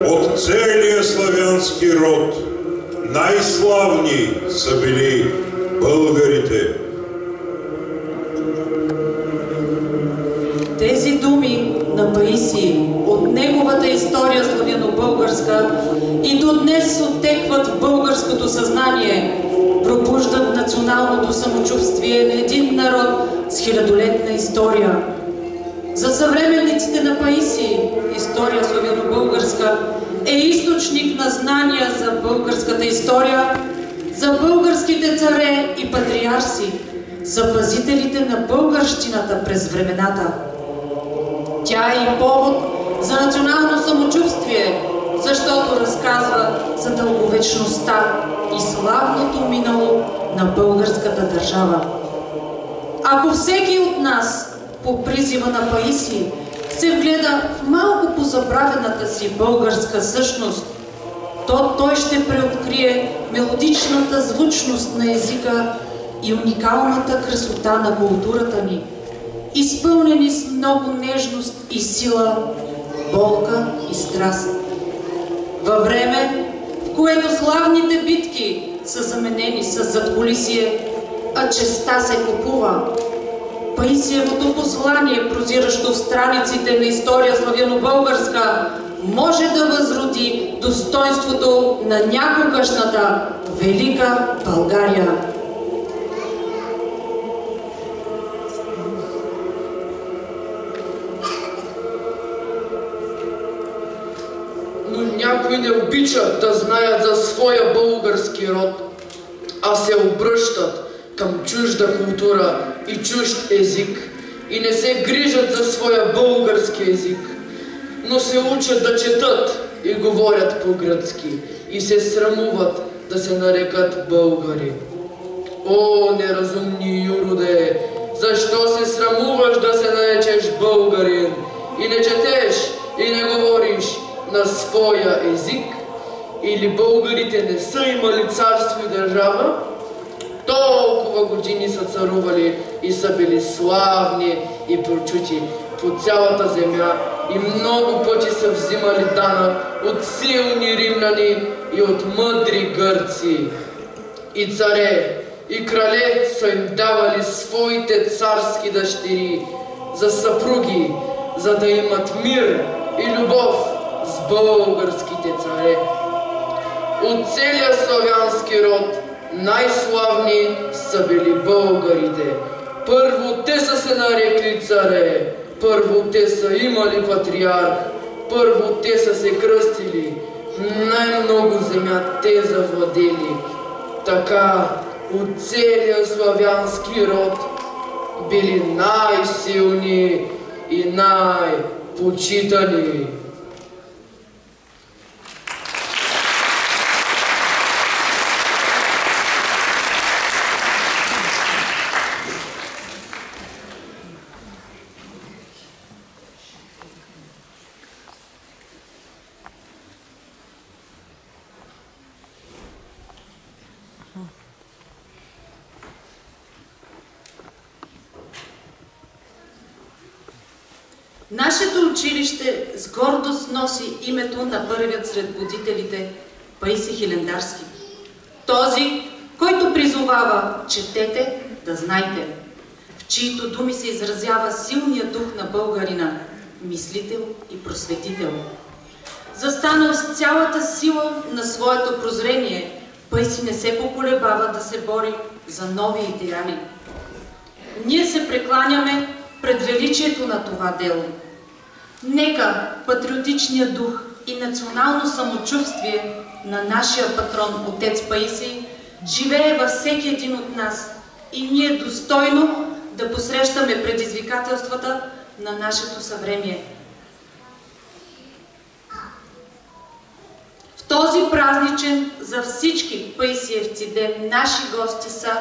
от целия славянски род най-славни са били българите. Тези думи на Паисий от неговата история славяно-българска и до днес оттекват в българското съзнание, пробуждат националното самочувствие на един народ с хилядолетна история. За съвременниците на Паисий история славяно-българска е източник на знания за българската история, за българските царе и патриарси, за пазителите на българщината през времената. Тя е и повод за национално самочувствие, защото разказва за дълговечността и славното минало на българската държава. Ако всеки от нас по призива на Паисий се вгледа в малко позабравената си българска същност, то той ще преоткрие мелодичната звучност на езика и уникалната красота на културата ни, изпълнени с много нежност и сила, болка и страст. Във време, в което славните битки са заменени с задкулисие, а честта се купува, Паисиевото послание, прозиращо в страниците на история славяно-българска, може да възроди достоинството на някогашната велика България. Но някои не обичат да знаят за своя български род, а се обръщат към чужда култура и чужд език и не се грижат за своя български език, но се учат да четат и говорят по-гръцки и се срамуват да се нарекат българи. О, неразумни юроде, защо се срамуваш да се наречеш българин и не четеш и не говориш на своя език? Или българите не са имали царство и държава? Толкова години са царували и са били славни и прочути по цялата земя и много пъти са взимали данък от силни римляни и от мъдри гърци. И царе, и крале са им давали своите царски дъщери за съпруги, за да имат мир и любов с българските царе. От целия славянски род най-славни са били българите. Първо те са се нарекли царе, първо те са имали патриарх, първо те са се кръстили, най-много земя те завладели. Така от целия славянски род били най-силни и най-почитани. Нашето училище с гордост носи името на първият сред будителите Паисий Хилендарски. Този, който призовава четете да знайте, в чието думи се изразява силният дух на българина, мислител и просветител. Застанал с цялата сила на своето прозрение, Паисий не се поколебава да се бори за нови идеали. Ние се прекланяме пред величието на това дело. Нека патриотичният дух и национално самочувствие на нашия патрон отец Паисий живее във всеки един от нас и ние достойно да посрещаме предизвикателствата на нашето съвремие. В този празничен за всички паисиевци ден наши гости са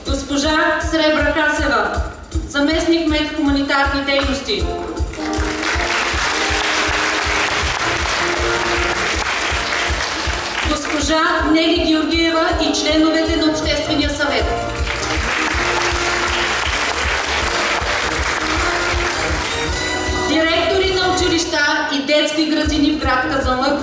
госпожа Сребра Касева, заместник мед хуманитарни дейности. Госпожа Нели Георгиева и членовете на Обществения съвет. училища и детски градини в град Казанлък,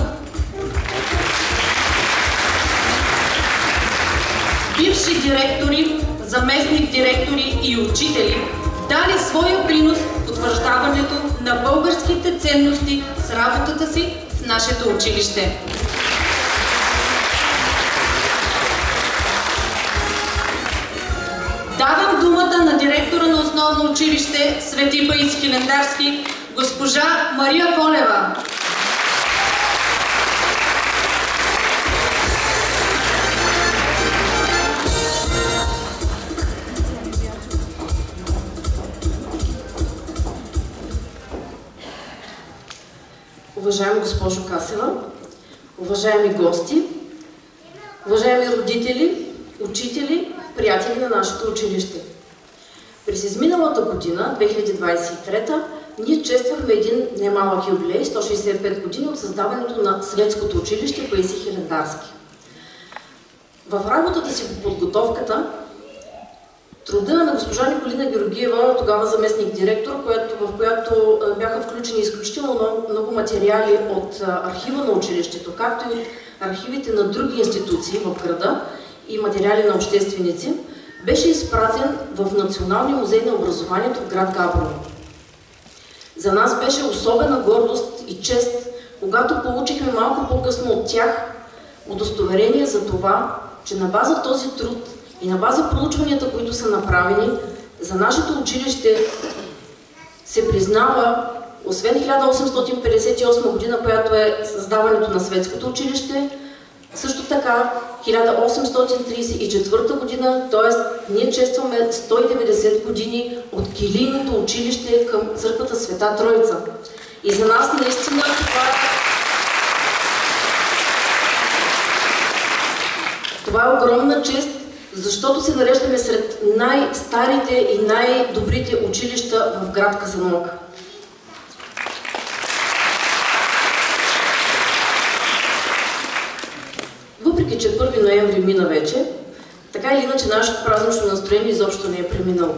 бивши директори, заместник директори и учители дали своя принос в утвърждаването на българските ценности с работата си в нашето училище. Давам думата на директора на основно училище Свети Паисий Хилендарски, госпожа Мария Колева. Уважаема госпожо Касева, уважаеми гости, уважаеми родители, учители, приятели на нашето училище. През изминалата година, 2023, ние чествахме един немалък юбилей, 165 години от създаването на Светското училище Паисий Хилендарски. В работата си по подготовката, труда на госпожа Николина Георгиева, тогава заместник директор, в която бяха включени изключително много материали от архива на училището, както и от архивите на други институции в града и материали на общественици, беше изпратен в Националния музей на образованието в град Габрово. За нас беше особена гордост и чест, когато получихме малко по-късно от тях удостоверение за това, че на база този труд и на база проучванията, които са направени, за нашето училище се признава, освен 1858 година, която е създаването на Светското училище, също така 1834 година, т.е. ние честваме 190 години от килийното училище към църквата Света Троица. И за нас наистина това е огромна чест, защото се нареждаме сред най-старите и най-добрите училища в град Казанлък. Въпреки че 1 ноември мина вече, така или иначе нашето празнично настроение изобщо не е преминало.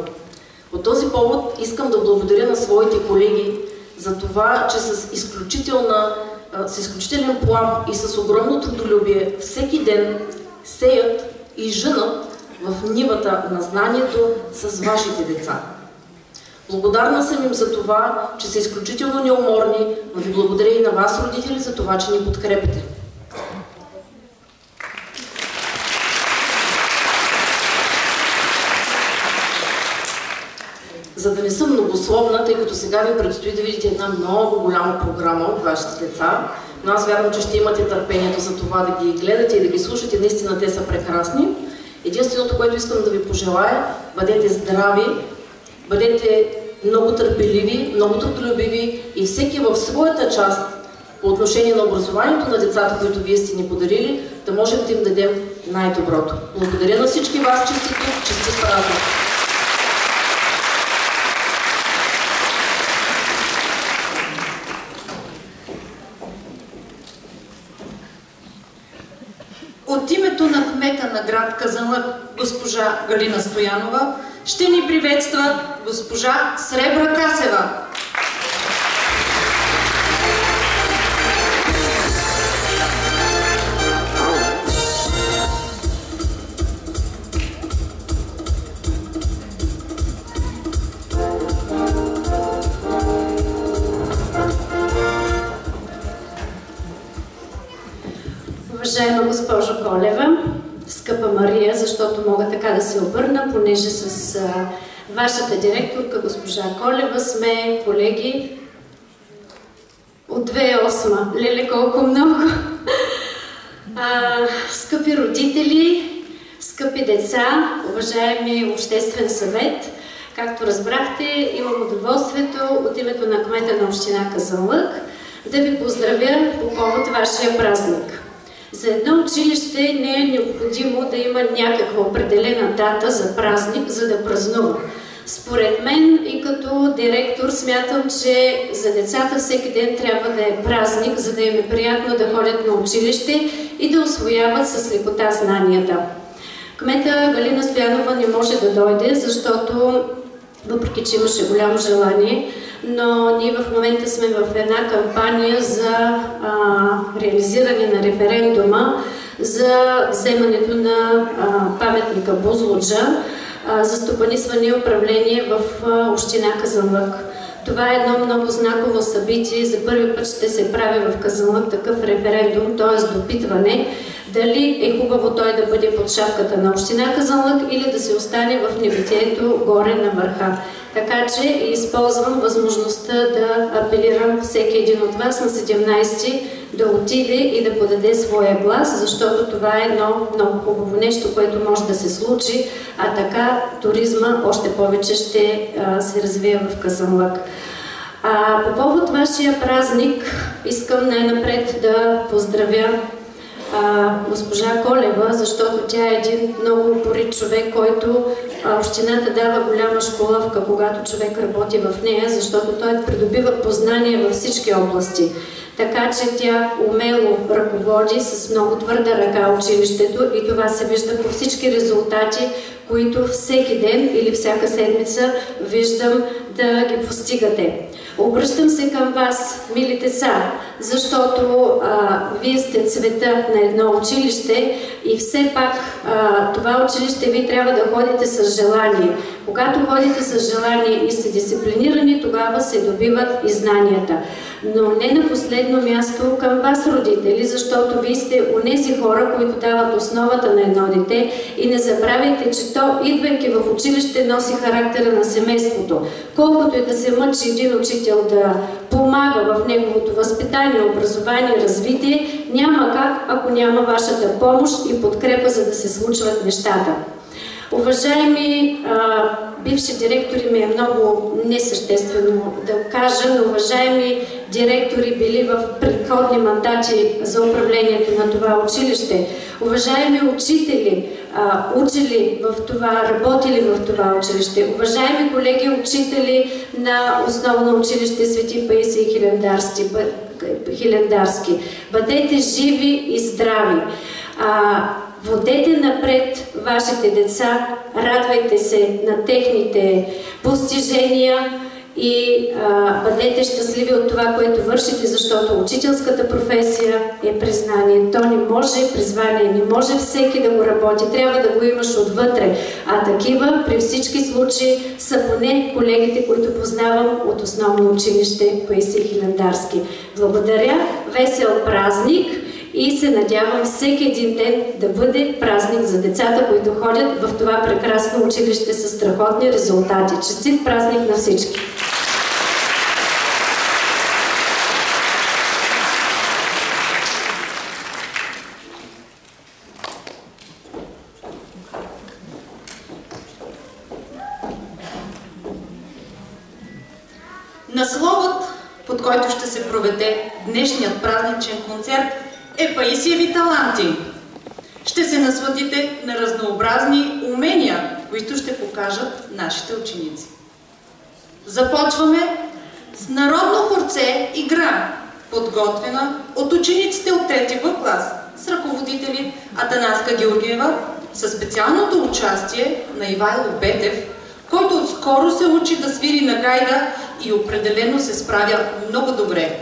По този повод искам да благодаря на своите колеги за това, че с изключителен плам и с огромно трудолюбие всеки ден сеят и жънат в нивата на знанието с вашите деца. Благодарна съм им за това, че са изключително неуморни, но ви благодаря и на вас, родители, за това, че ни подкрепите. За да не съм многословна, тъй като сега ви предстои да видите една много голяма програма от вашите деца, но аз вярвам, че ще имате търпението за това да ги гледате и да ги слушате. Наистина те са прекрасни. Единственото, което искам да ви пожелая, бъдете здрави, бъдете много търпеливи, много трудолюбиви и всеки в своята част по отношение на образованието на децата, които вие сте ни подарили, да можем да им дадем най-доброто. Благодаря на всички вас, че сте тук, честит празник! От името на кмета на град Казанлък, госпожа Галина Стоянова, ще ни приветства госпожа Сребра Касева. Уважаема госпожо Колева, скъпа Мария, защото мога така да се обърна, понеже с вашата директорка, госпожа Колева, сме колеги от 2008. Леле, колко много! Скъпи родители, скъпи деца, уважаеми обществен съвет, както разбрахте, имам удоволствието от името на кмета на община Казанлък да ви поздравя по повод вашия празник. За едно училище не е необходимо да има някаква определена дата за празник, за да празнува. Според мен и като директор смятам, че за децата всеки ден трябва да е празник, за да им е приятно да ходят на училище и да усвояват с лекота знанията. Кмета Галина Стоянова не може да дойде, защото въпреки че имаше голямо желание, но ние в момента сме в една кампания за реализиране на референдума за вземането на паметника Бузлуджа за стопанисване и управление в община Казанлък. Това е едно много знаково събитие. За първи път ще се прави в Казанлък такъв референдум, т.е. допитване дали е хубаво той да бъде под шапката на община Казанлък или да се остане в небитието горе на върха. Така че използвам възможността да апелирам всеки един от вас на 17 да отиде и да подаде своя глас, защото това е едно много хубаво нещо, което може да се случи, а така туризма още повече ще се развие в Казанлък. По повод вашия празник искам най-напред да поздравя госпожа Колева, защото тя е един много упорит човек, който общината дава голяма школовка, когато човек работи в нея, защото той придобива познания във всички области. Така че тя умело ръководи с много твърда ръка училището и това се вижда по всички резултати, които всеки ден или всяка седмица виждам да ги постигате. Обръщам се към вас, мили деца, защото вие сте цвета на едно училище и все пак това училище вие трябва да ходите с желание. Когато ходите с желание и сте дисциплинирани, тогава се добиват и знанията. Но не на последно място към вас, родители, защото вие сте онези хора, които дават основата на едно дете и не забравяйте, че то, идвайки в училище, носи характера на семейството. Колкото и да се мъчи един учител да помага в неговото възпитание, образование, развитие, няма как, ако няма вашата помощ и подкрепа, за да се случват нещата. Уважаеми бивши директори, ми е много несъществено да кажа, но уважаеми директори били в предходни мандати за управлението на това училище, уважаеми учители, учили в това, работили в това училище, уважаеми колеги учители на основно училище Свети Паисий Хилендарски, бъдете живи и здрави. Водете напред вашите деца, радвайте се на техните постижения и бъдете щастливи от това, което вършите, защото учителската професия е признание. То не може призвание, не може всеки да го работи, трябва да го имаш отвътре. А такива при всички случаи са поне колегите, които познавам от основно училище Паисий Хилендарски. Благодаря, весел празник! И се надявам всеки един ден да бъде празник за децата, които ходят в това прекрасно училище с страхотни резултати. Честит празник на всички! Насловът, под който ще се проведе днешният празничен концерт, е Паисиеви таланти. Ще се насладите на разнообразни умения, които ще покажат нашите ученици. Започваме с народно хорце игра, подготвена от учениците от 3-ти Б клас с ръководители Атанаска Георгиева, със специалното участие на Ивайло Бетев, който отскоро се учи да свири на гайда и определено се справя много добре.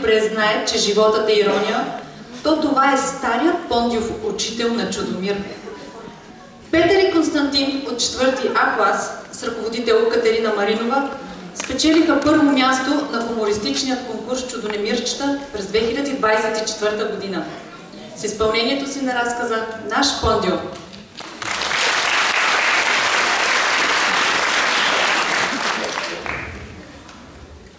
презнае, че животът е ирония, то това е старият Пондиов учител на Чудомир. Петър и Константин от 4 А клас с ръководител Катерина Маринова спечелиха първо място на хумористичният конкурс Чудонемирчета през 2024 година с изпълнението си на разказа «Наш Пондио».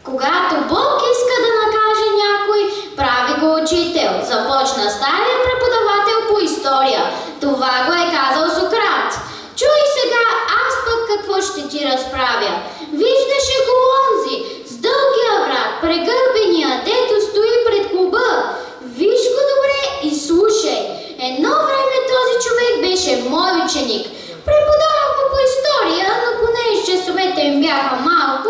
Когато Бог иска да накаже някой, прави го учител. Започна стария преподавател по история. Това го е казал Сократ. Чуй сега, аз пък какво ще ти разправя. Виждаше го онзи, с дългия врат, прегърбения, дето стои пред клуба. Виж го добре и слушай. Едно време този човек беше мой ученик. Преподавах му по история, но понеже часовете им бяха малко,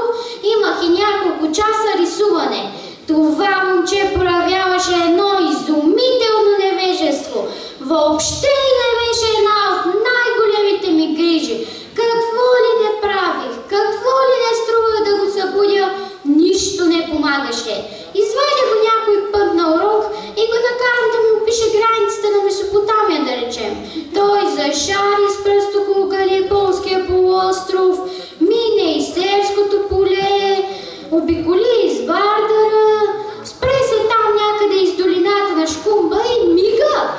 имах и няколко часа рисуване. Това момче проявяваше едно изумително невежество. Въобще не беше една от най-големите ми грижи. Какво ли не правих, какво ли не струвах да го събудя, нищо не помагаше. Извадя го някой път на урок и го накарам да ми опише границата на Месопотамия, да речем. Той зашари с пръст около Галилейския полуостров, мине из Северското поле, обиколи из Бардара, спре се там някъде из долината на Шкумба и мига.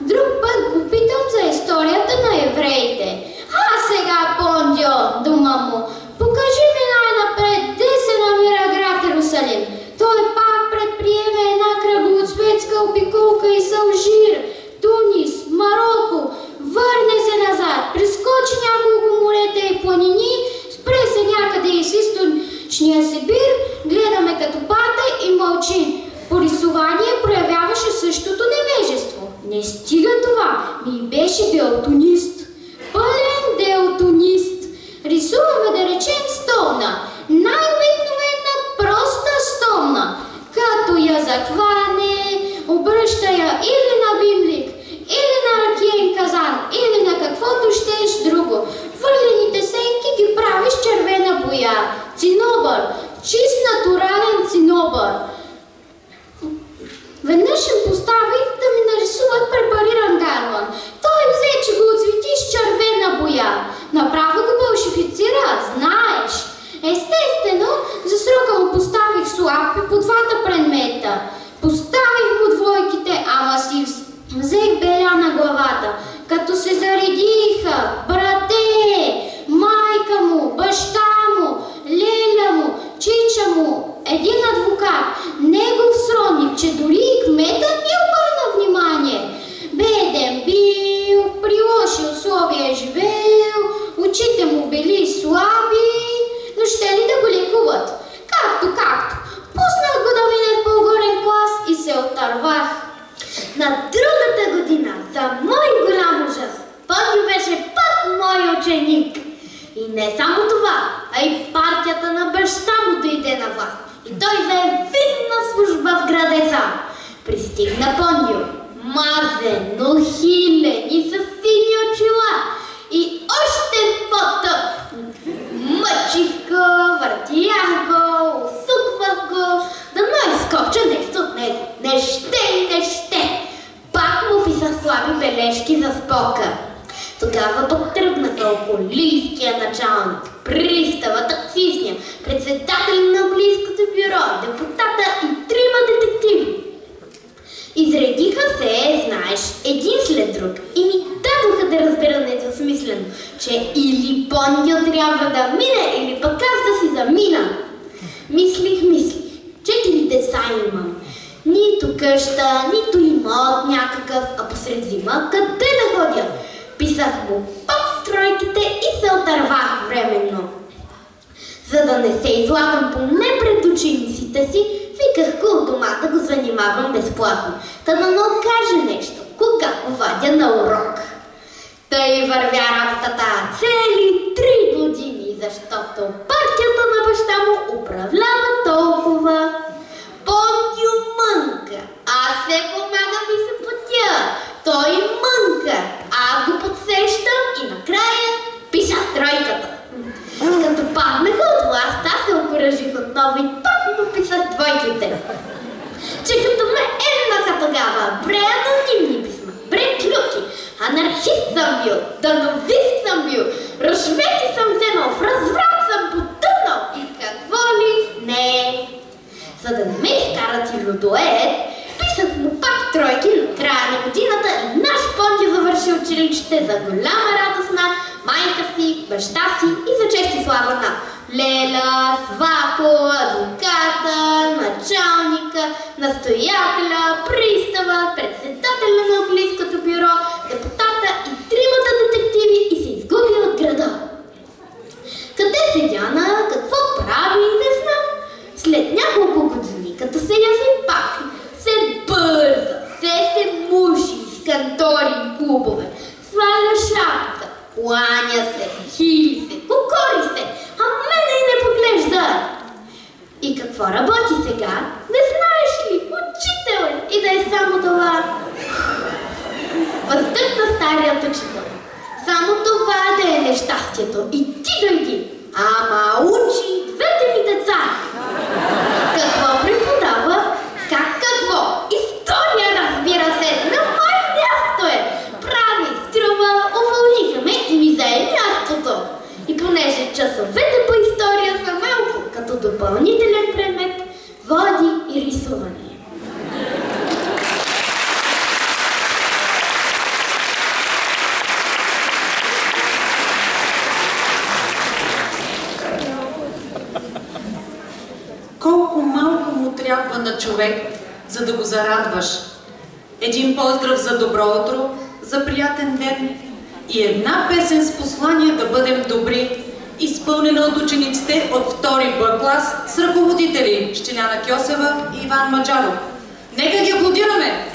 Друг път го питам за историята на евреите. А сега, Пондио, дума му, покажи ми най-напред, де се намира град Иерусалим. Той пак предприеме една кръгоцветска обиколка из Алжир, Тунис, Мароко, върне се назад, прескочи няколко морета и планини, спре се някъде из източния Сибир, гледаме като пата и мълчи. По рисувание проявяваше същото невежество. Не стига това, ми беше делтонист. Пълен делтонист. Рисуваме, да речем, стомна. Най-обикновена проста стомна. Като я захване, обръща я или на бимлик, или на ракиен казан, или на каквото щеш друго. Върлените сенки ги прави с червена боя. Цинобър. Чист натурален цинобър. Веднъж им поставих да ми нарисуват препариран гарван. Той взе, че го оцвети с червена боя. Направо го бълшифицира, знаеш. Естествено, за срока му поставих слапи по двата предмета. Поставих му двойките, ама си взех беля на главата. Като се заредиха, брате, майка му, баща му, леля му, чича му, един адвокат, негов сродник, че дори и кметът ми обърна внимание. Беден бил, при лоши условия живеел, очите му били слаби, но ще ли да го лекуват? Както. Пуснах го да мине в по-горен клас и се отървах. На другата година, за мой голям ужас, Пондио беше пак мой ученик. И не само това, а и партията на баща му дойде на власт. И той взе видна служба в градеца. Пристигна Пондио, мазен, ухилен и със сини очила. И още по-тъп. Мъчих го, въртях го, усуквах го, да не изкопча нещо от него. Не ще. Пак му писах слаби бележки за спока. Тогава пък тръгнаха околийския началник, пристава, таксистния, председател на английското бюро, депутата и 3 детективи. Изредиха се, знаеш, един след друг и ми дадоха да разбера недосмислено, че или Пондио трябва да мине, или пък аз да си замина. Мислих. 4 деца имам. Нито къща, нито имот някакъв, а посред зима къде да ходя? Писах му пак тройките и се отървах временно. За да не се излагам поне пред учениците си, виках го от дома да го занимавам безплатно, та да не откаже нещо, когато вадя на урок. Тъй вървя работата цели 3 години, защото партията на баща му управлява толкова. Пондио мънка, аз се помагам и се пътя. Той мънка, аз го подсещам и накрая пиша тройката. Като паднаха от власт, аз се окуражих отново и пак му писах двойките. анархист съм бил, дановист съм бил, рушвети съм вземал, в разврат съм потънал и какво ли не. За да не ме изкарат и людоед, писах му пак тройки до края на годината и наш Понти завърши училище за голяма радост на майка си, баща си и за чест и слава на Леля, Свако, адвоката, началника, настоятеля, пристава, председателя на английското бюро, депутата и тримата детективи и се изгуби от града. Къде седяна, какво прави, не знам. След няколко години, като се яви пак, се бърза, се муши с кантори и клубове, сваля шапка, кланя се, хили се, кукори се, а мене и не поглежда. И какво работи сега? Не знаеш ли? Учител е! И да е само това. Въздъхна старият учител. Само това да е нещастието. И ти дойди. Ама учи двете ми деца. Какво преподава? Как какво? История, разбира се. На мое място е. Прави, струва, уволниха ме и ми зае мястото. И понеже часовете по история са малко, като допълнителен предмет, води и рисуване. Колко малко му трябва на човек, за да го зарадваш. Един поздрав за добро утро, за приятен ден и една песен с послание да бъдем добри, изпълнена от учениците от втори Б клас с ръководители Щеляна Кьосева и Иван Маджаров. Нека ги аплодираме!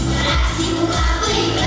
Мрак си, муха,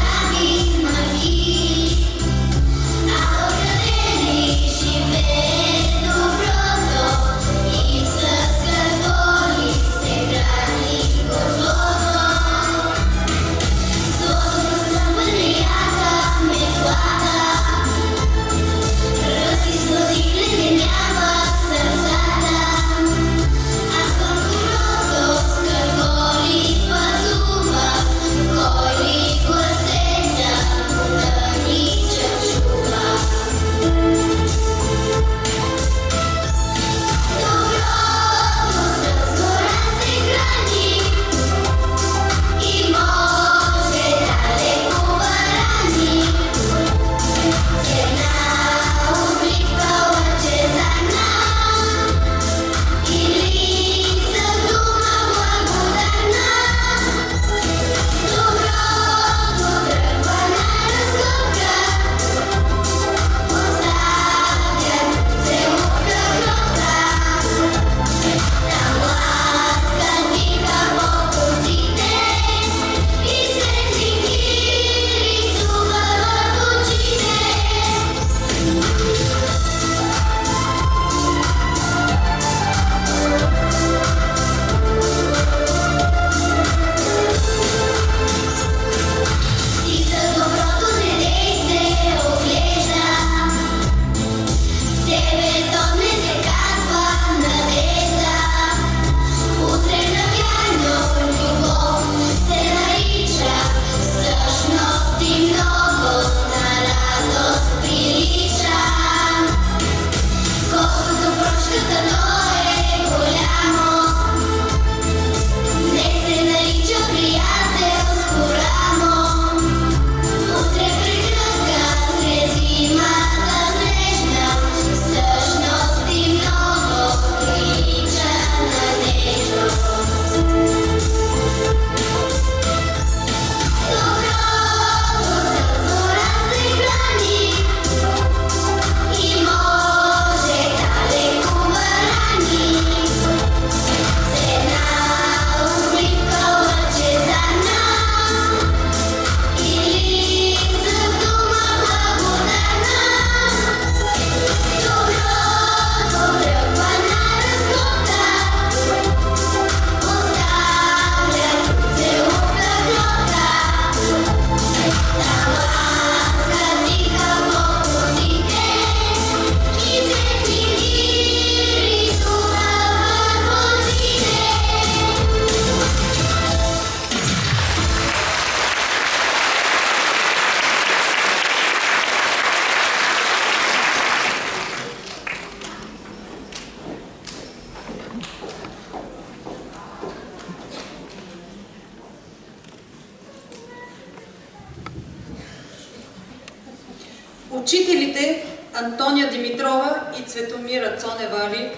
Учителите Антония Димитрова и Цветомира Цоневали,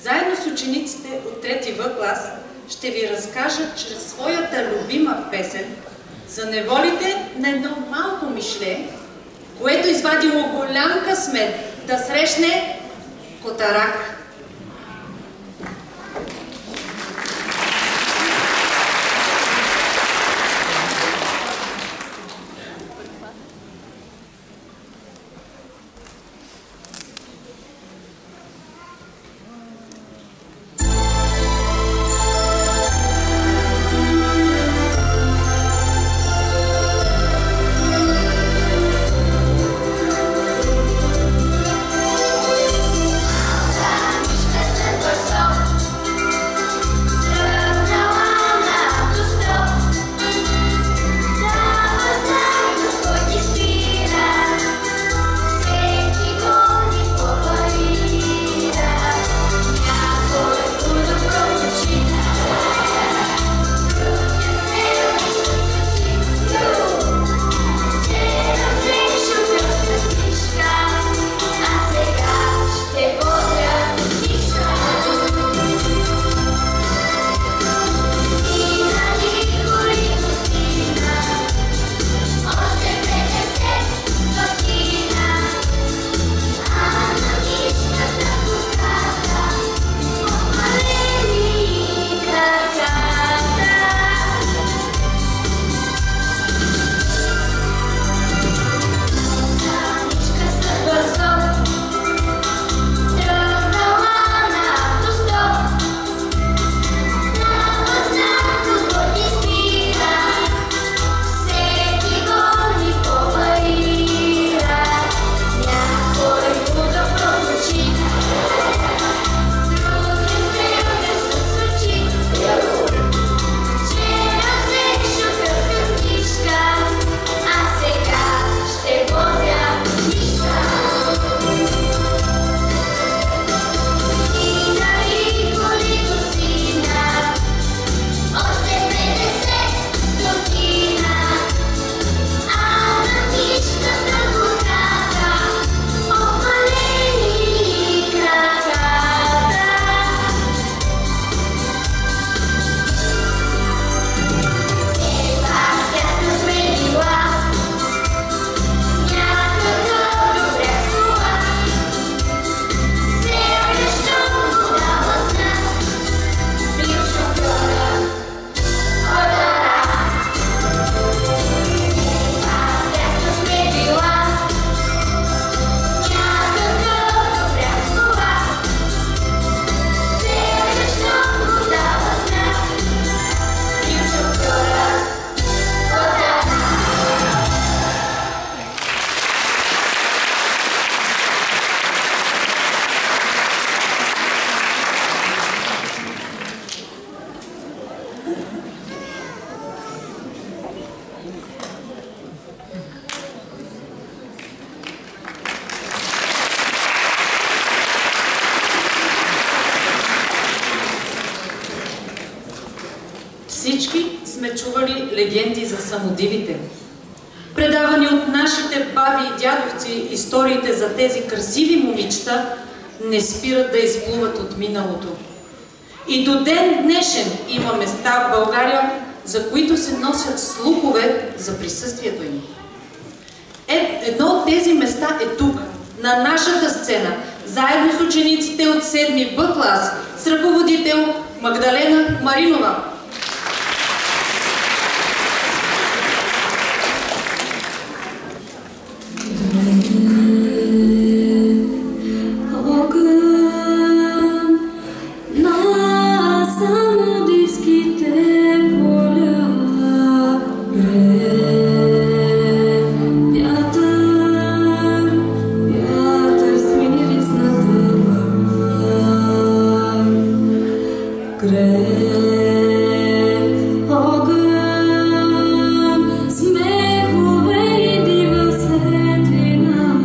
заедно с учениците от 3 В клас, ще ви разкажат чрез своята любима песен за неволите на едно малко мишле, което извадило голям късмет да срещне котарак. Всички сме чували легенди за самодивите. Предавани от нашите баби и дядовци, историите за тези красиви момичета не спират да изплуват от миналото. И до ден днешен има места в България, за които се носят слухове за присъствието им. Едно от тези места е тук, на нашата сцена, заедно с учениците от 7 Б клас, с ръководител Магдалена Маринова. Смехове и дива светлина.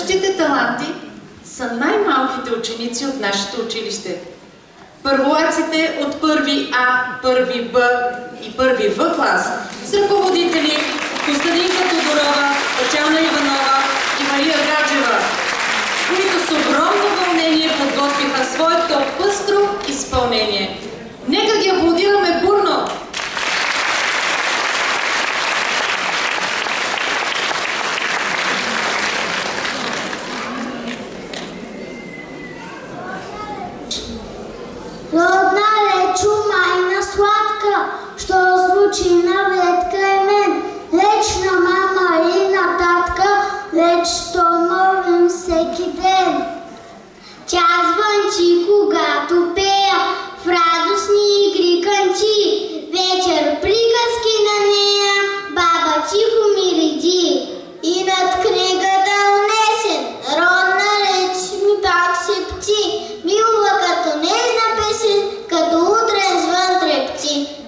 Нашите таланти са най-малките ученици от нашето училище. Първолаците от първи А, първи Б и първи В клас с ръководители Костадинка Тодорова, Татяна Иванова и Мария Гаджева, които с огромно вълнение подготвиха своето пъстро изпълнение. Нека ги аплодираме бурно! Родна речу, майна сладка, що звучи навред край мен. Речна мама и на татка, реч, що молим всеки ден. Тя звънчи, когато пея, в радостни игри кънчи. Вечер приказки на нея, баба тихо ми реди. И над книгата унесен, родна реч ми пак се пти. Милва като нежна песен, като утрен звън трепти.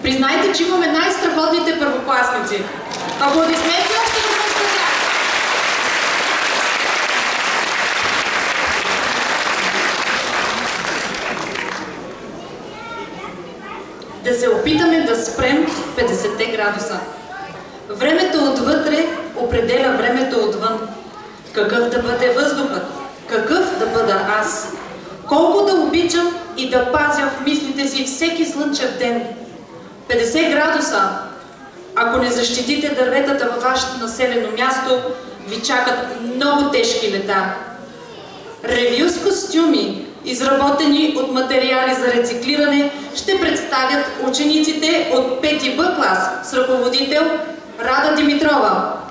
Признайте, че имаме най-страхотните първокласници. Аплодисменти още веднъж за тях! Да се опитаме да спрем 50 градуса. Времето отвътре определя времето отвън. Какъв да бъде въздухът? Какъв да бъда аз? Колко да обичам и да пазя в мислите си всеки слънчев ден? 50 градуса. Ако не защитите дърветата във вашето населено място, ви чакат много тежки лета. Ревю с костюми, изработени от материали за рециклиране, ще представят учениците от 5 Б клас с ръководител Рада Димитрова.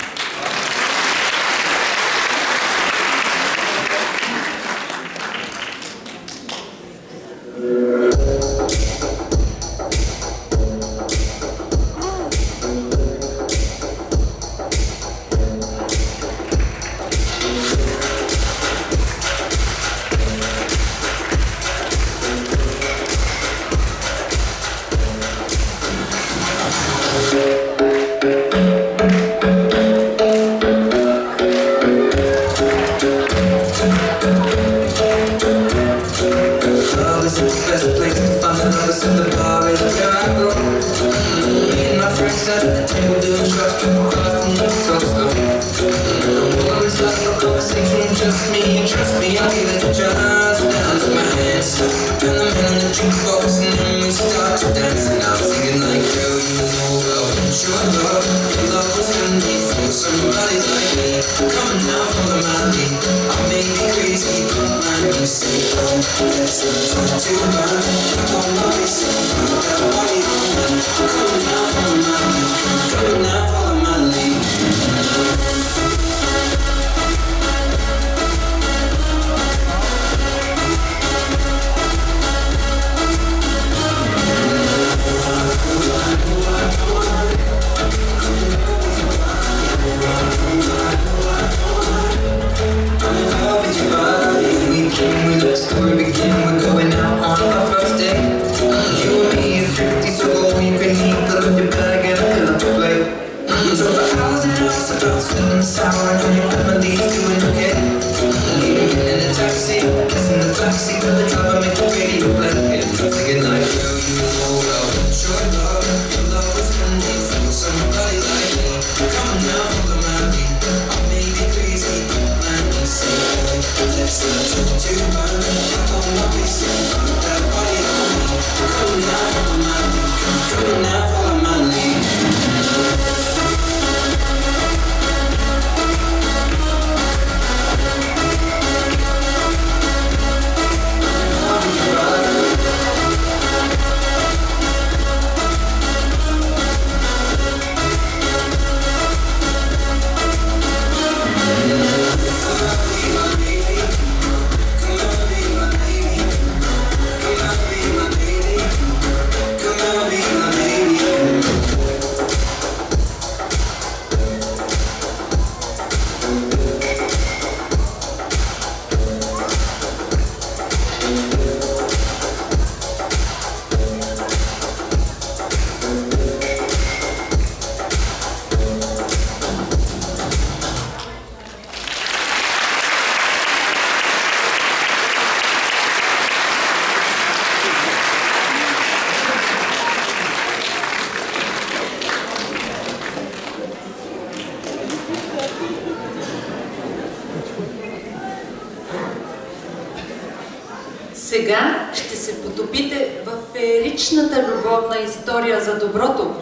Сега ще се потопите в фееричната любовна история за доброто,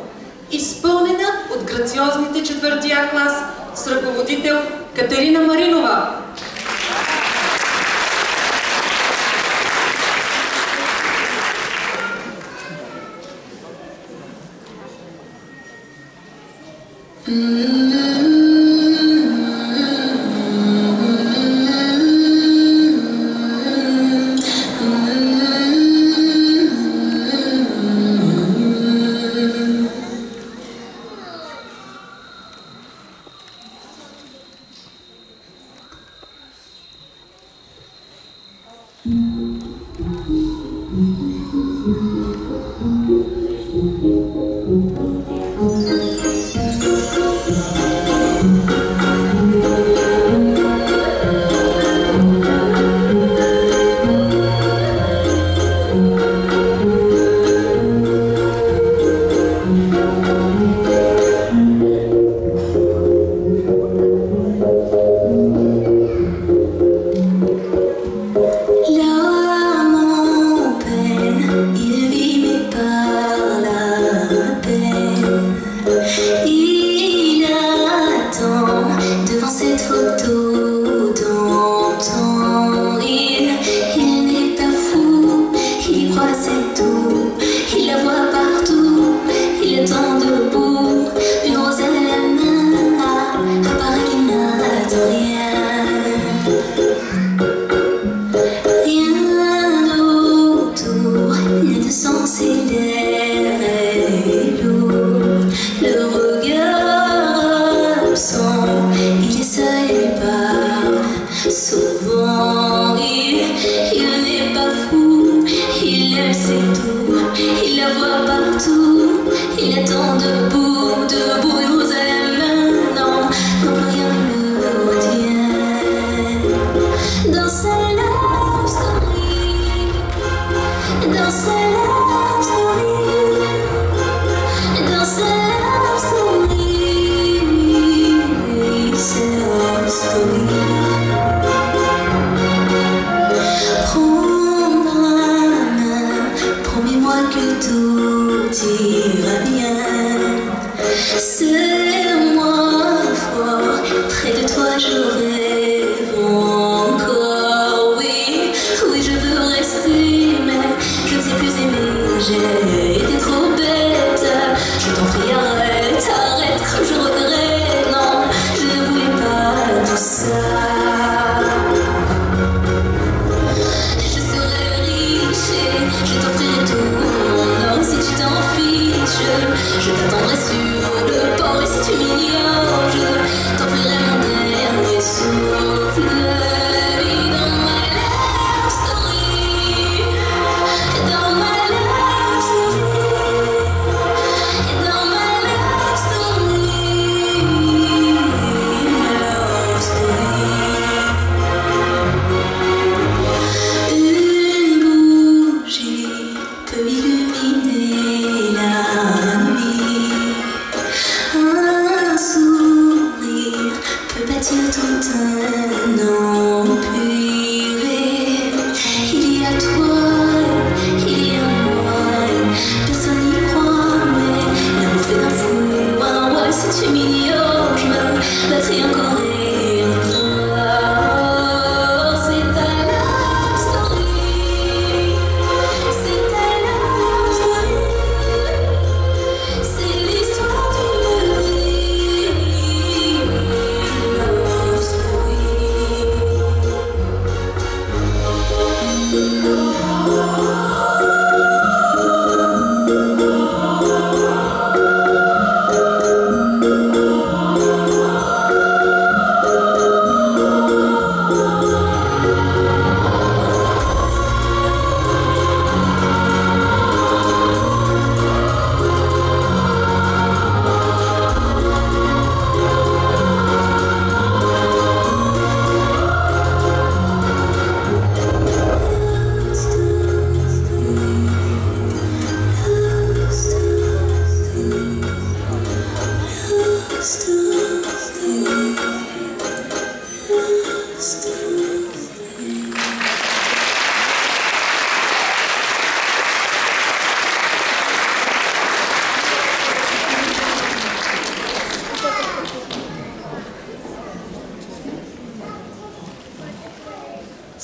изпълнена от грациозните 4 А клас с ръководител Катерина Маринова. Love, I'm open.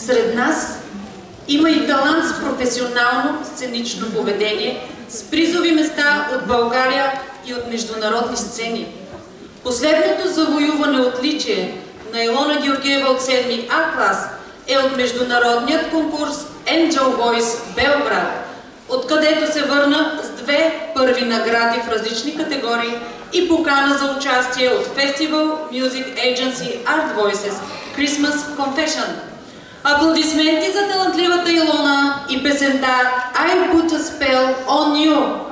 Сред нас има и талант с професионално сценично поведение, с призови места от България и от международни сцени. Последното завоюване отличие на Илона Георгиева от 7 А клас е от международният конкурс Angel Voice Белград, откъдето се върна с 2 първи награди в различни категории и покана за участие от Festival Music Agency Art Voices Christmas Confession. Аплодисменти за талантливата Илона и песента I Put a Spell on You.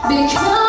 Because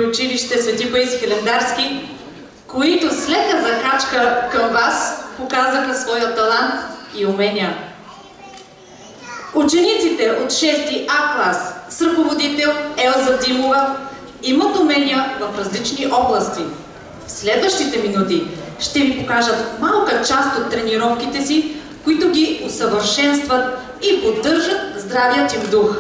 училище Свети Паисий Хилендарски, които с лека закачка към вас показаха своя талант и умения. Учениците от 6 А клас с ръководител Елза Димова имат умения в различни области. В следващите минути ще ви покажат малка част от тренировките си, които ги усъвършенстват и поддържат здравият им дух.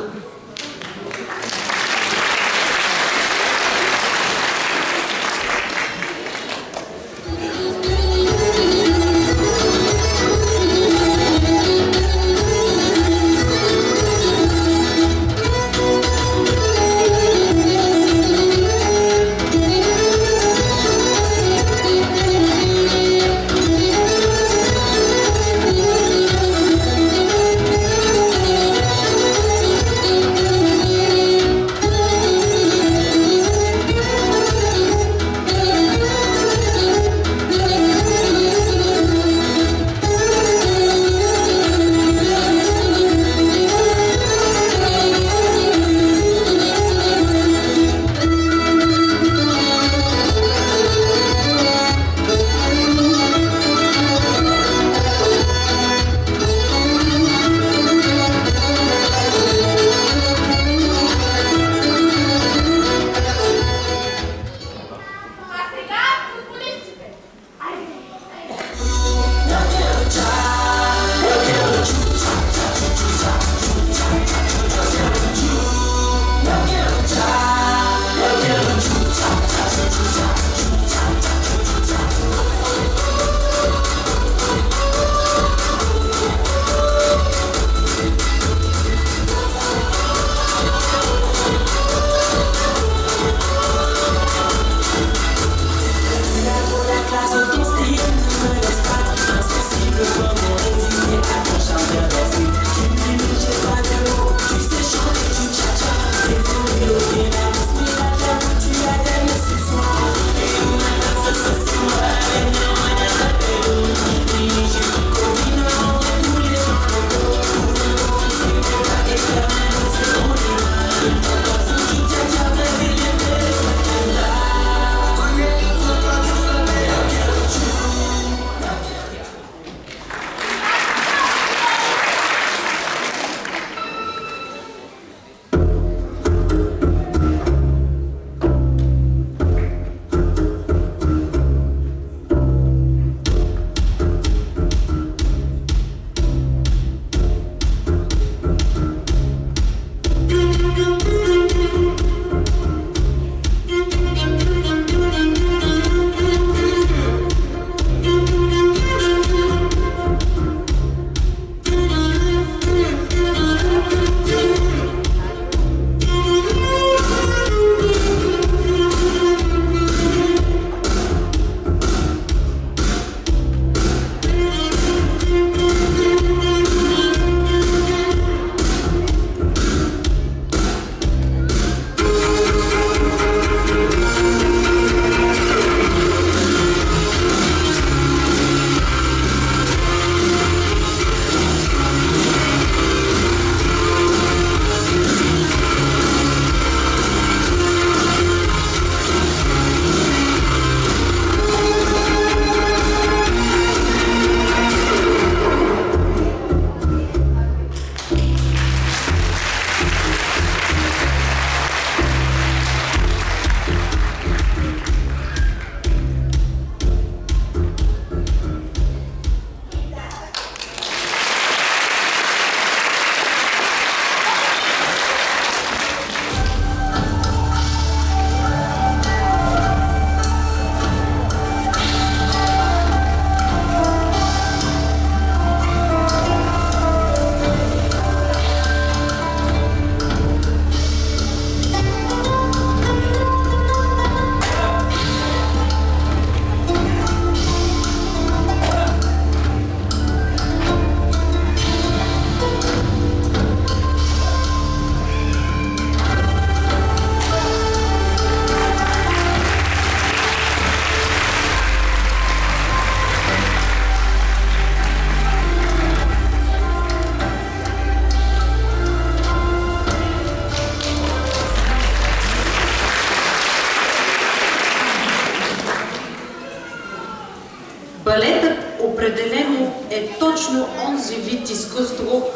определено е точно онзи вид изкуство,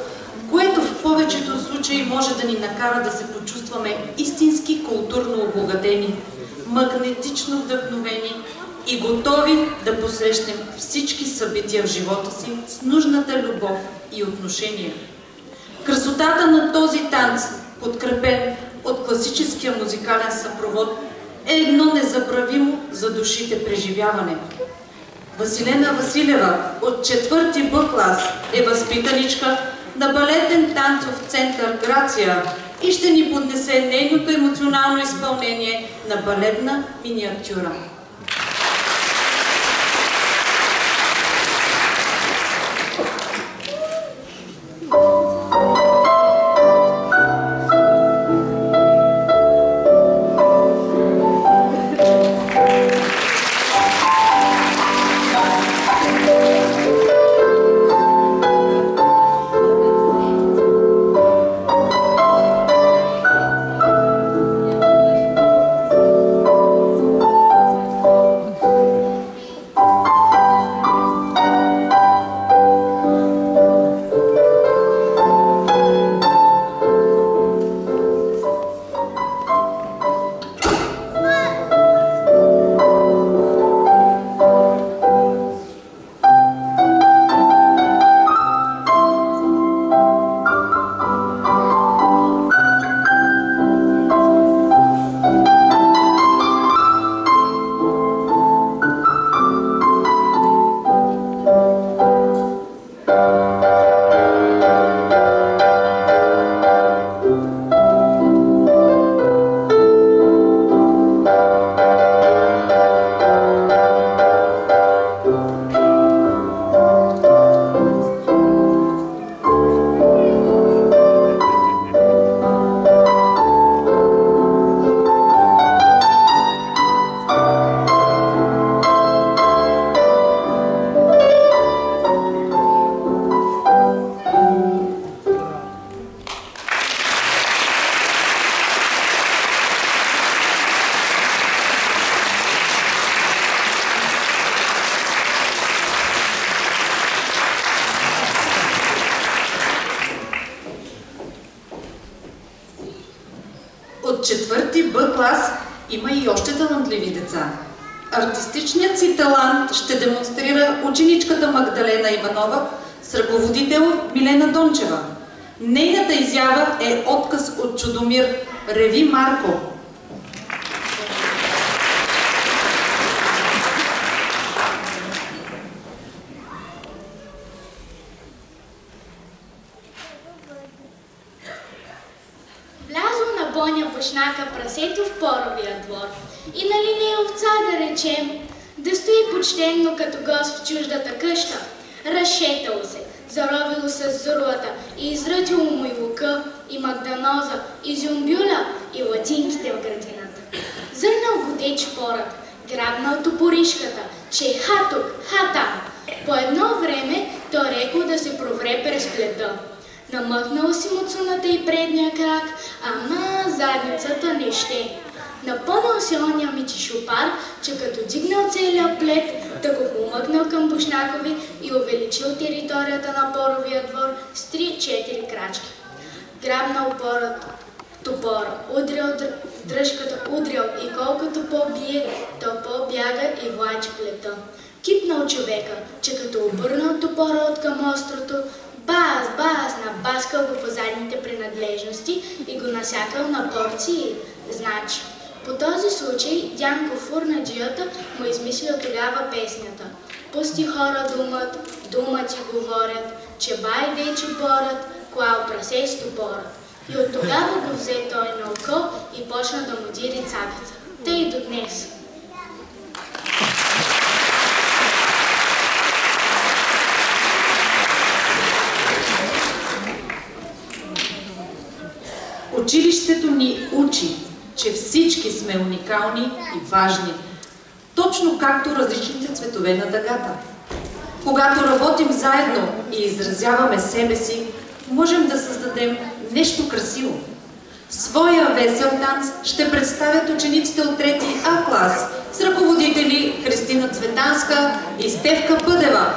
което в повечето случаи може да ни накара да се почувстваме истински културно обогатени, магнетично вдъхновени и готови да посрещнем всички събития в живота си с нужната любов и отношение. Красотата на този танц, подкрепен от класическия музикален съпровод, е едно незабравимо за душите преживяване. Василена Василева от 4-ти Б клас е възпитаничка на балетен танцов център Грация и ще ни поднесе нейното емоционално изпълнение на балетна миниатюра. От 4-ти Б клас има и още талантливи деца. Артистичният си талант ще демонстрира ученичката Магдалена Иванова с ръководител Милена Дончева. Нейната изява е отказ от Чудомир "Реви, Марко". Боня башнака прасето в поровия двор и нали не е овца да речем, да стои почтенно като гост в чуждата къща. Разшетало се, заровило се с зорлата и изрътило му и лука, и магданоза, и зюмбюля, и латинките в градината. Зърнал го дечи порът, грабнал топоришката, че ха тук, ха там. По едно време той рекол да се провре през плета. Намъкнал си муцуната и предния крак, ама задницата не ще. Напълнал си оня митишопар, че като дигнал целия плет, да го помъкнал към Бушнакови и увеличил територията на поровия двор с 3-4 крачки. Грабнал порът топора, удрял дръжката, удрял и колкото по-бие, то по-бяга и влачи плета. Кипнал човека, че като обърнал топора от към острото, баз, набаскал го по задните принадлежности и го насякал на порции. Значи, по този случай Дянко Фурнаджията му измислил тогава песнята. Пусти хора думат и говорят, че бай дечи борят, клал прасе с топорът. И от тогава го взе той на око и почна да му дири цапица. Тъй и до днес. Училището ни учи, че всички сме уникални и важни, точно както различните цветове на дъгата. Когато работим заедно и изразяваме себе си, можем да създадем нещо красиво. Своя весел танц ще представят учениците от 3-ти А клас с ръководители Христина Цветанска и Стевка Бъдева.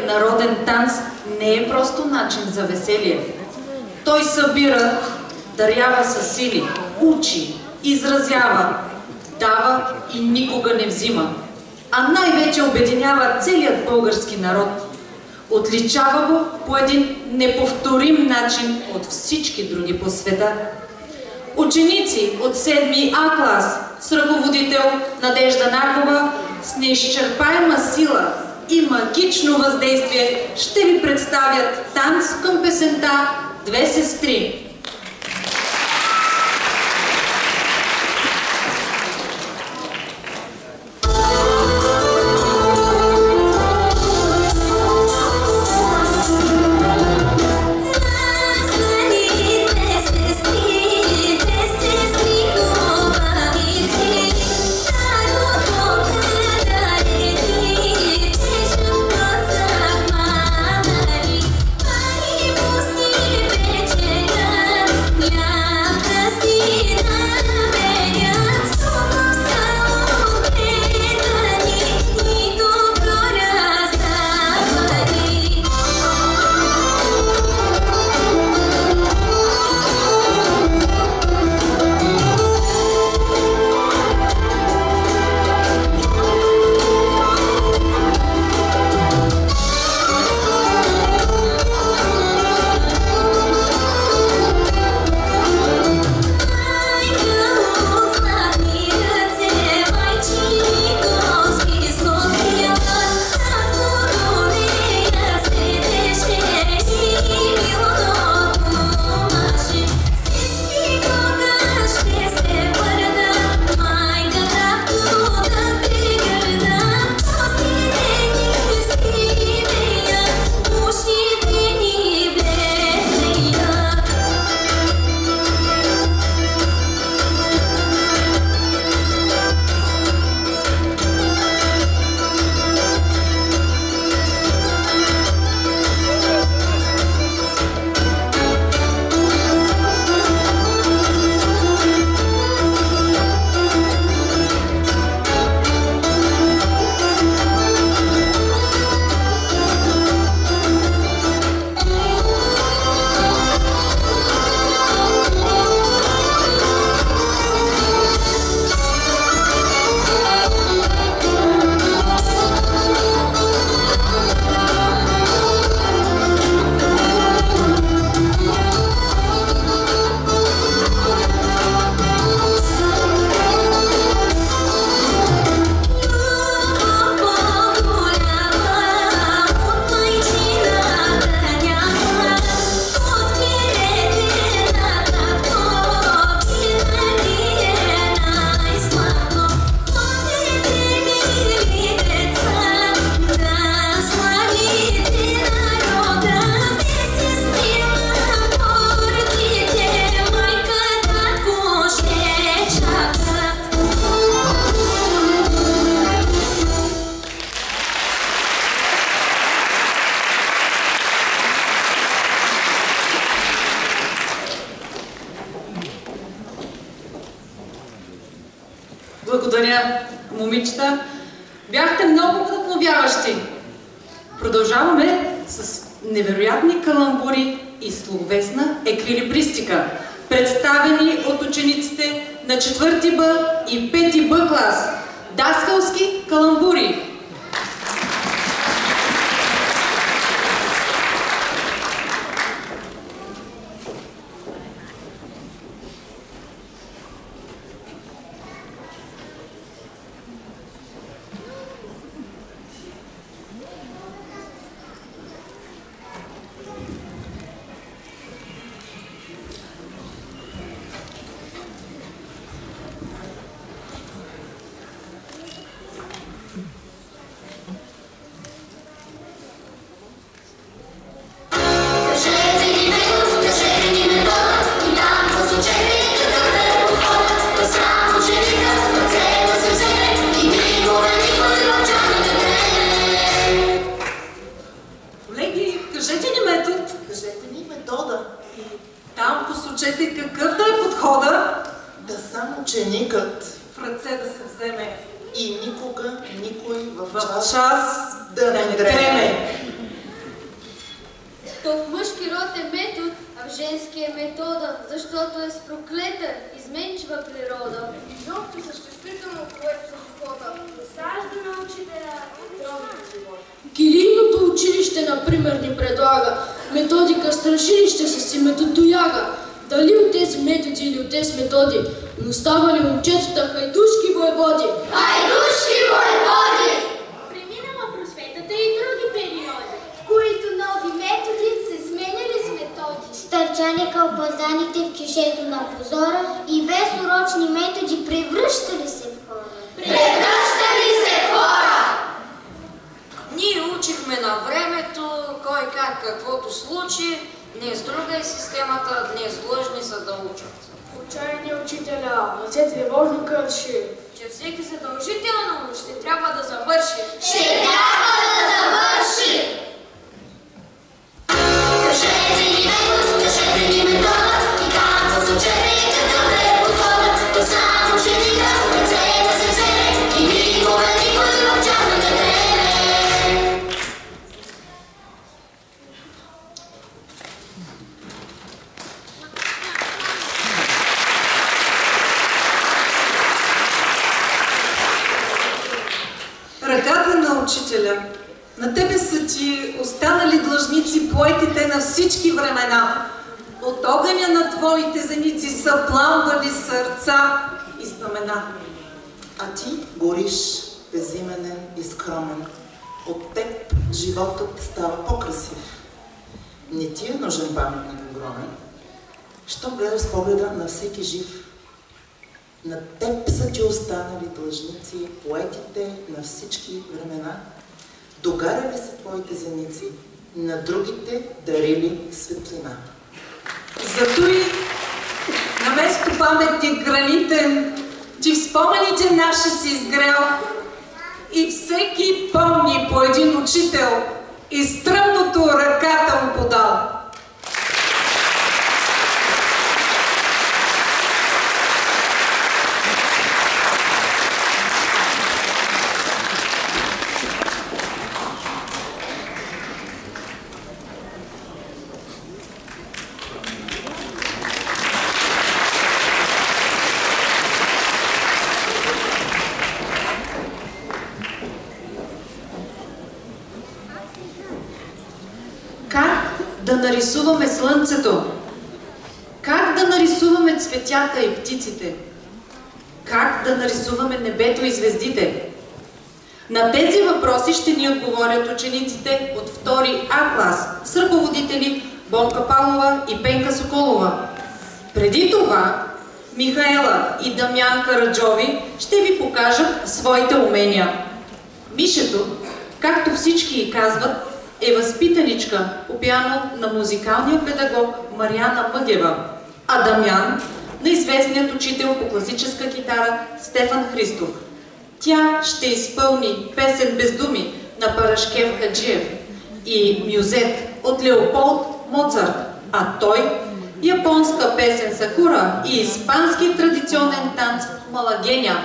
народен танц не е просто начин за веселие. Той събира, дарява със сили, учи, изразява, дава и никога не взима, а най-вече обединява целият български народ. Отличава го по един неповторим начин от всички други по света. Ученици от 7 А клас с ръководител Надежда Накова с неизчерпаема сила и магично въздействие ще ви представят танц към песента "Две сестри". Благодаря, момичета. Бяхте много вдъхновяващи. Продължаваме с невероятни каламбури и словесна еквилибристика, представени от учениците на 4 Б и 5 Б клас. Даскалски каламбури. женски е метода, защото е с проклета, изменчива природа. Изобщо съществително, което с живота досажда на учителя дробния живот. Килийното училище, например, ни предлага методика страшилище с името Тояга. Дали от тези методи или от тези методи, но става ли момчетата хайдушки воеводи? Хайдушки воеводи! Преминала просветата и други периоди, в които нови методи се сменяли с методи. Стърчали кълбазаните в кишето на позора и без урочни методи превръщали се в хора. Превръщали се в хора! Ние учихме на времето, кой как каквото случи, днес друга е системата, днес длъжни са да учат. Отчаяния учителя, ръце тревожно кърши, че всеки задължително ще трябва да завърши. Ще трябва да завърши! Кажете ни метод, кажете ни метода, и там с учените да е подходът, то само ученика, ръце да се вземе, и никога никой в частно не треме. Ръката на учителя, на тебе са ти останали длъжници поетите на всички времена. От огъня на твоите зеници са пламвали сърца и знамена. А ти гориш безименен и скромен. От теб животът става по-красив. Не ти е нужен паметник огромен, що гледаш с погледа на всеки жив. На теб са ти останали длъжници поетите на всички времена. Догаряли са твоите зеници, на другите дарили светлина. Зато и наместо паметник гранитен, ти в спомените наши си изгрял и всеки помни по един учител и стръмното ръката му подал. Да нарисуваме слънцето? Как да нарисуваме цветята и птиците? Как да нарисуваме небето и звездите? На тези въпроси ще ни отговорят учениците от 2 А клас с ръководители Бонка Павлова и Пенка Соколова. Преди това Михаела и Дамян Караджови ще ви покажат своите умения. Мишето, както всички й казват, е възпитаничка по пиано на музикалния педагог Мариана Мъгева, а Дамян на известният учител по класическа китара Стефан Христов. Тя ще изпълни песен без думи на Парашкев Хаджиев и Мюзет от Леополд Моцарт, а той японска песен Сакура и испански традиционен танц Малагеня.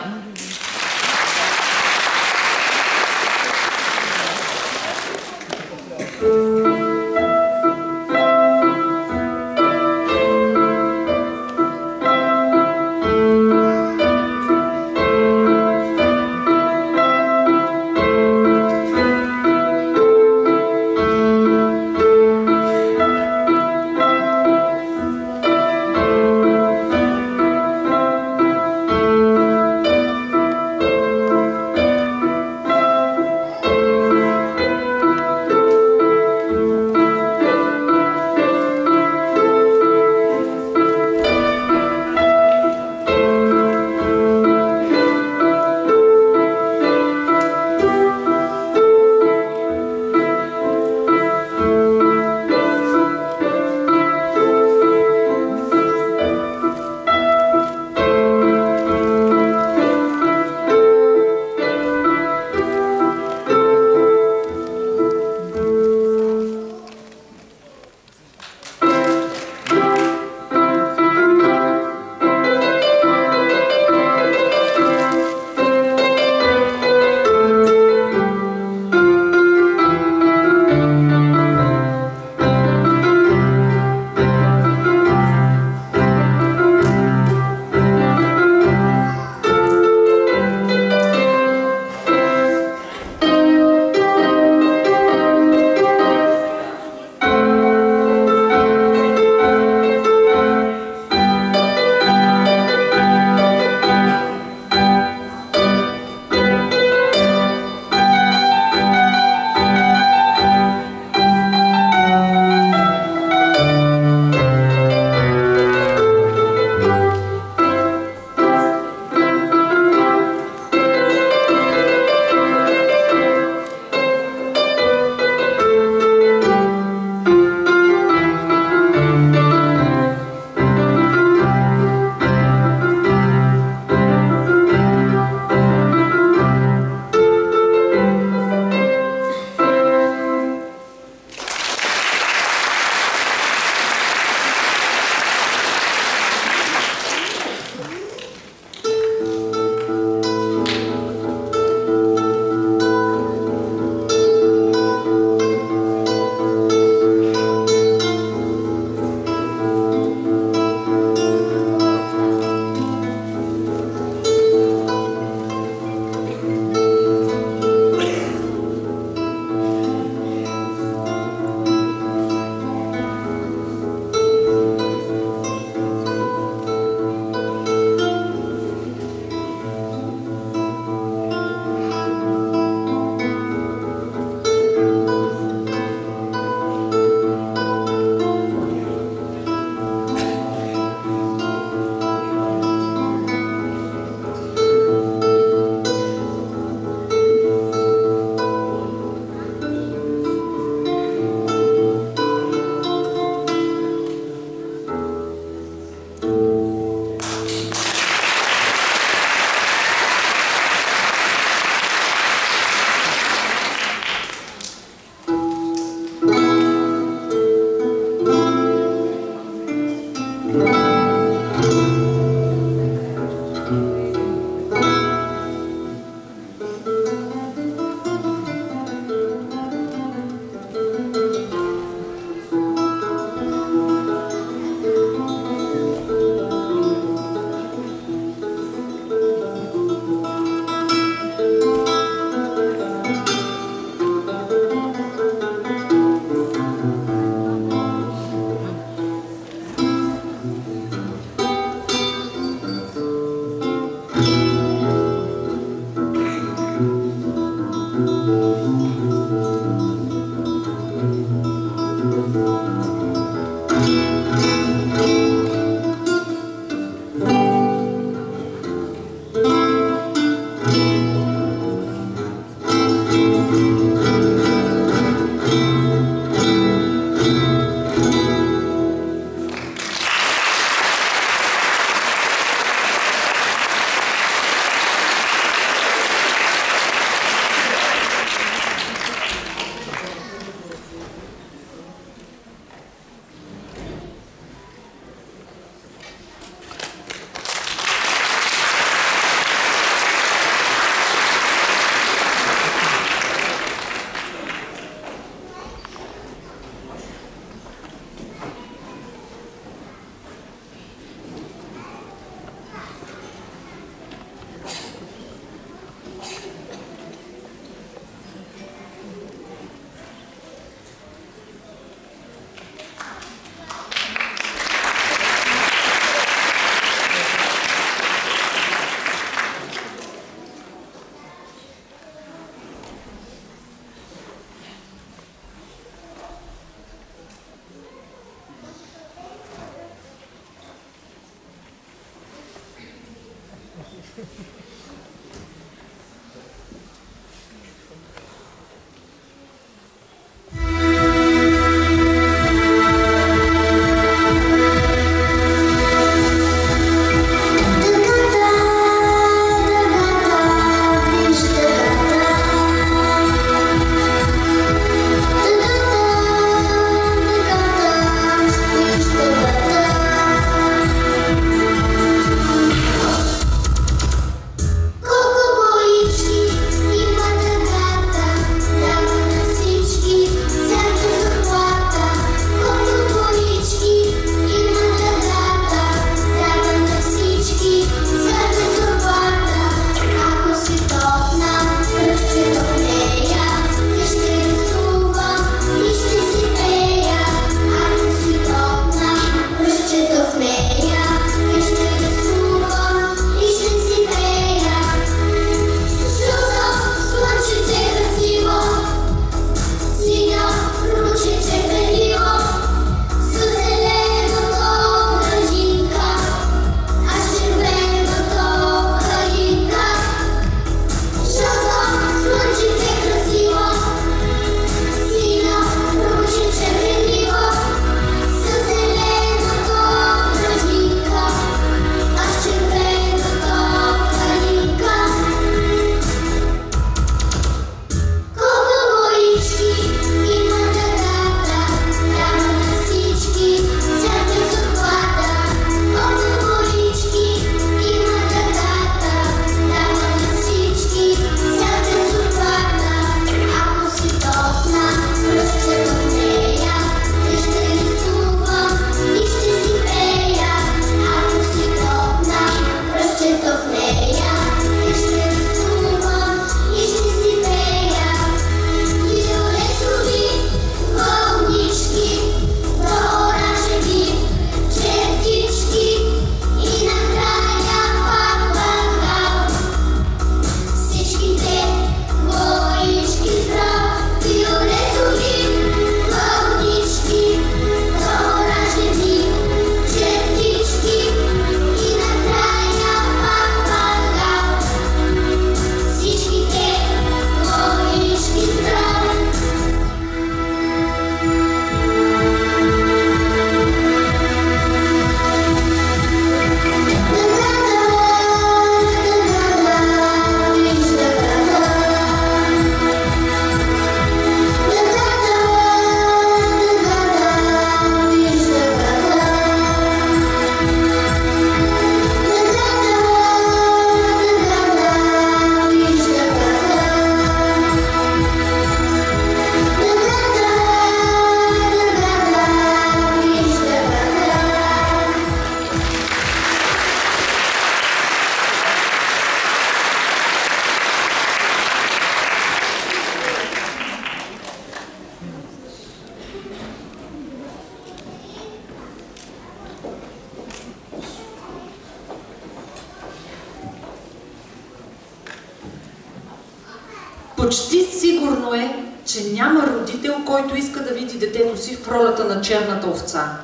Почти сигурно е, че няма родител, който иска да види детето си в ролята на черната овца.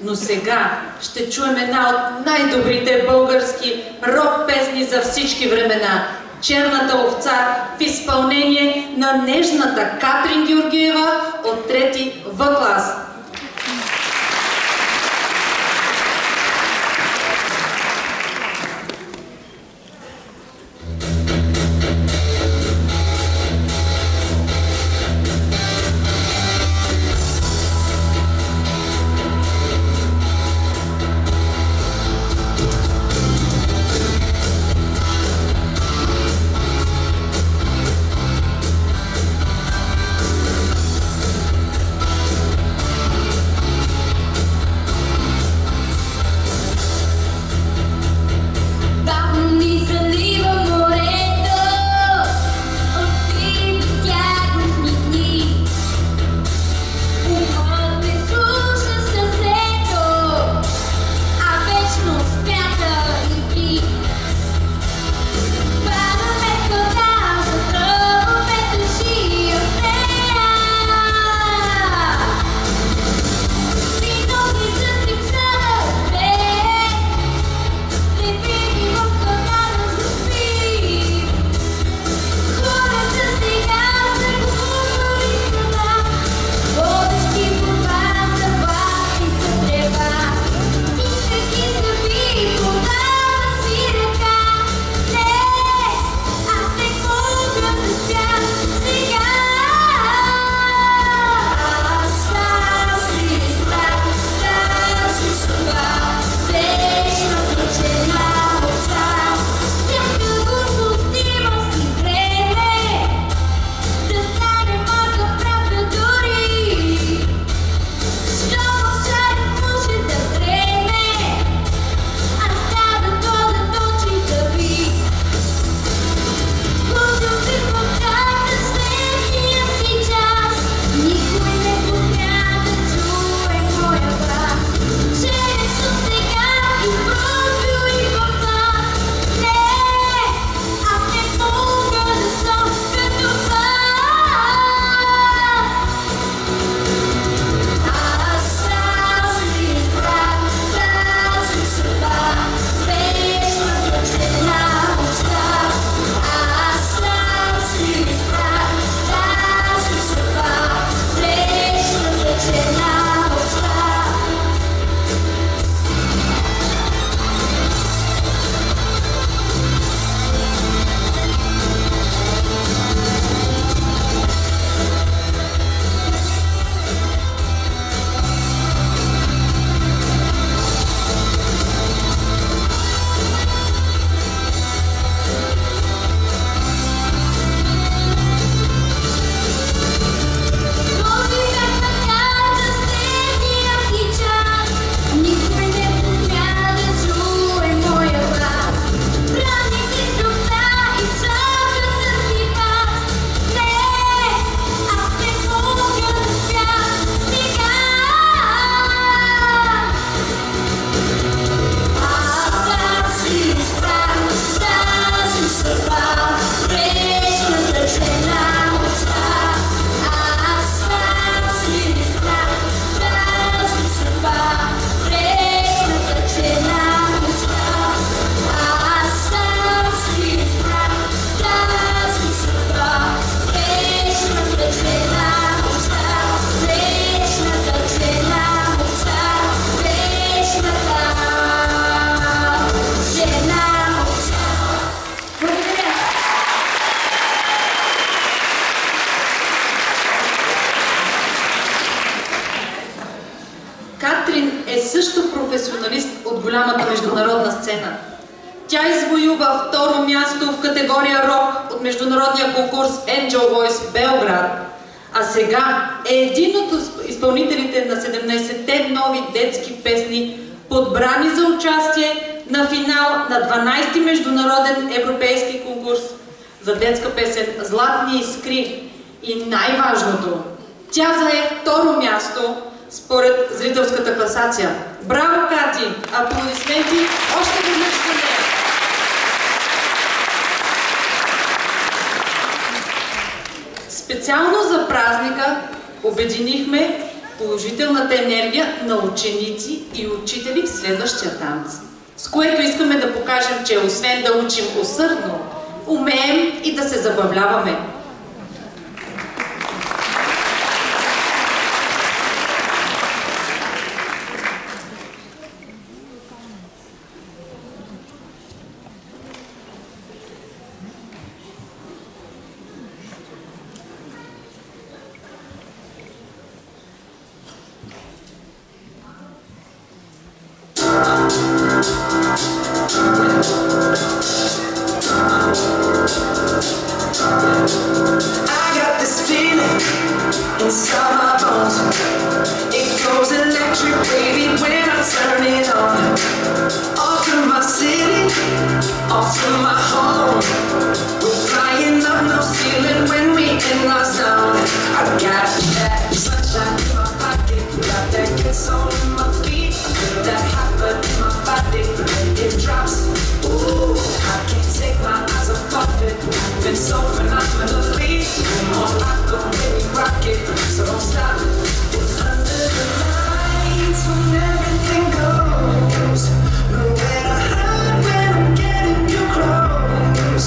Но сега ще чуем една от най-добрите български рок песни за всички времена. Черната овца в изпълнение на нежната Катрин Георгиева от 3 В клас. също професионалист от голямата международна сцена. Тя извоюва второ място в категория рок от международния конкурс Angel Voice в Белград, а сега е един от изпълнителите на 17-те нови детски песни, подбрани за участие на финал на 12-ти международен европейски конкурс за детска песен "Златни искри". И най-важното, тя зае второ място според зрителската класация. Браво, Кати! Аплодисменти още веднъж за нея! Специално за празника обединихме положителната енергия на ученици и учители в следващия танц, с което искаме да покажем, че освен да учим усърдно, умеем и да се забавляваме. Inside my bones, it goes electric, baby, when I turn it on. Off from my city, off from my home. We're flying up, no ceiling when we in our zone. I got that sunshine in my pocket, got that good soul in my feet. I feel that hot blood in my body when it drops. Ooh, I can't take my eyes off it. Been so phenomenally. Come on, I go when we rock it. So don't stop. It's under the lights when everything goes. Nowhere to hide when I'm getting you close.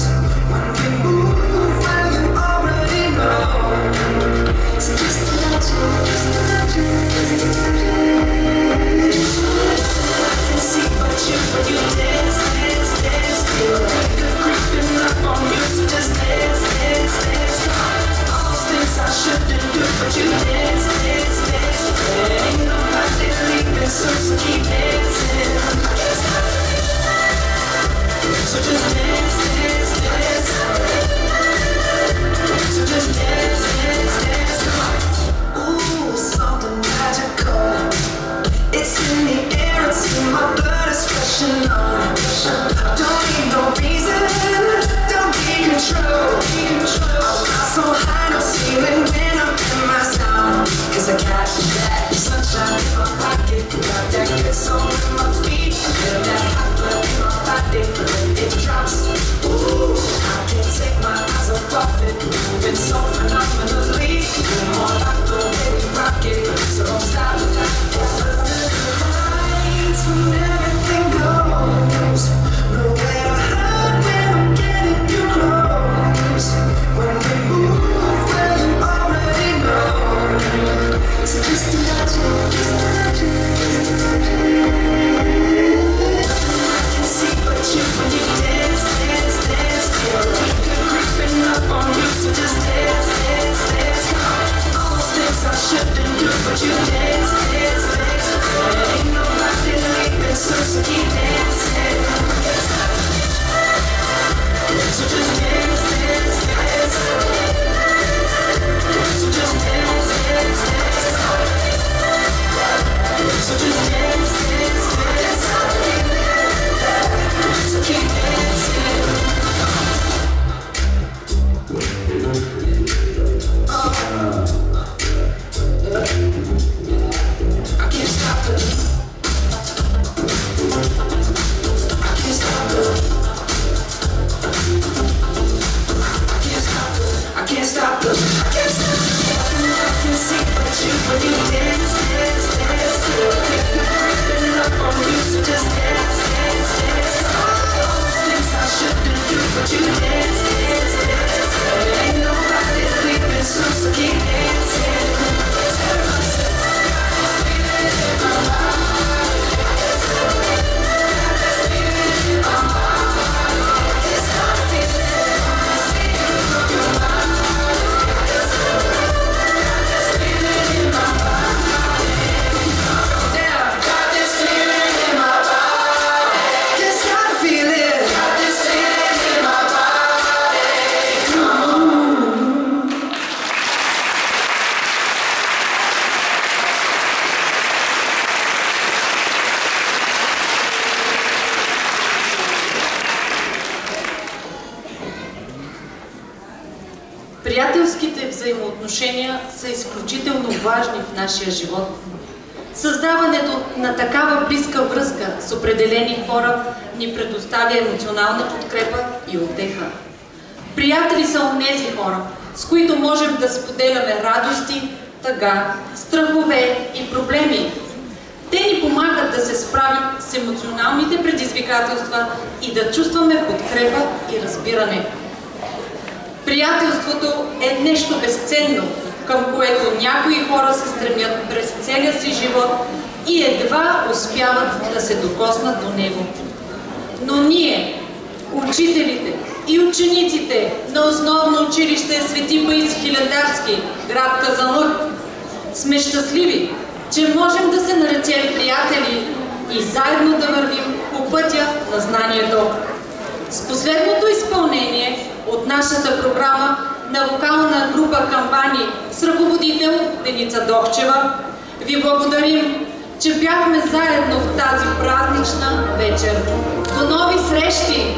When we move, well you already know. So just imagine, I can see but you when you dance, dance, dance. Feel like good creeping up on you, so just dance, dance, dance. All those things I shouldn't do, but you dance, dance, dance. There ain't nobody leaving, so keep dancing. So just dance, dance, dance. So just dance, dance, dance. Ooh, something magical. It's in the air, it's in my blood, it's rushing on. Don't need no reason, don't be control. I'm not so high, no ceiling when I'm in my zone. Cause I got that sunshine in my pocket, got that good soul in my feet. I feel that hot blood in my body when it drops. Ooh, I can't take my eyes off it, moving so phenomenally. Come on, I go when we rock it, so don't stop. When everything goes, nowhere to hide when I'm getting you close. When we move, well you already know. So just imagine, I can see but you when you dance, dance, dance. Feel like good creeping up on you, so just dance, dance, dance. All those things I shouldn't do, but you dance, dance, dance. There ain't nobody leaving, so keep dancing. So just dance, dance, dance. So just dance, dance, dance. So just dance, dance, dance. So keep dancing. I can't stop it. I can't stop it. I can't stop it. I can see but you when you dance, dance, dance. Creeping up on you, so just dance, dance, dance. All those things I shouldn't do, but you dance, dance, dance. There ain't nobody leaving, so keep dancing. Приятелските взаимоотношения са изключително важни в нашия живот. Създаването на такава близка връзка с определени хора ни предоставя емоционална подкрепа и утеха. Приятели са онези хора, с които можем да споделяме радости, тъга, страхове и проблеми. Те ни помагат да се справим с емоционалните предизвикателства и да чувстваме подкрепа и разбиране. Приятелството е нещо безценно, към което някои хора се стремят през целия си живот и едва успяват да се докоснат до него. Но ние, учителите и учениците на основно училище Свети Паисий Хилендарски, град Казанлък, сме щастливи, че можем да се наречем приятели и заедно да вървим по пътя на знанието. С последното изпълнение от нашата програма на вокална група Камбани с ръководител Деница Дохчева ви благодарим, че бяхме заедно в тази празнична вечер. До нови срещи!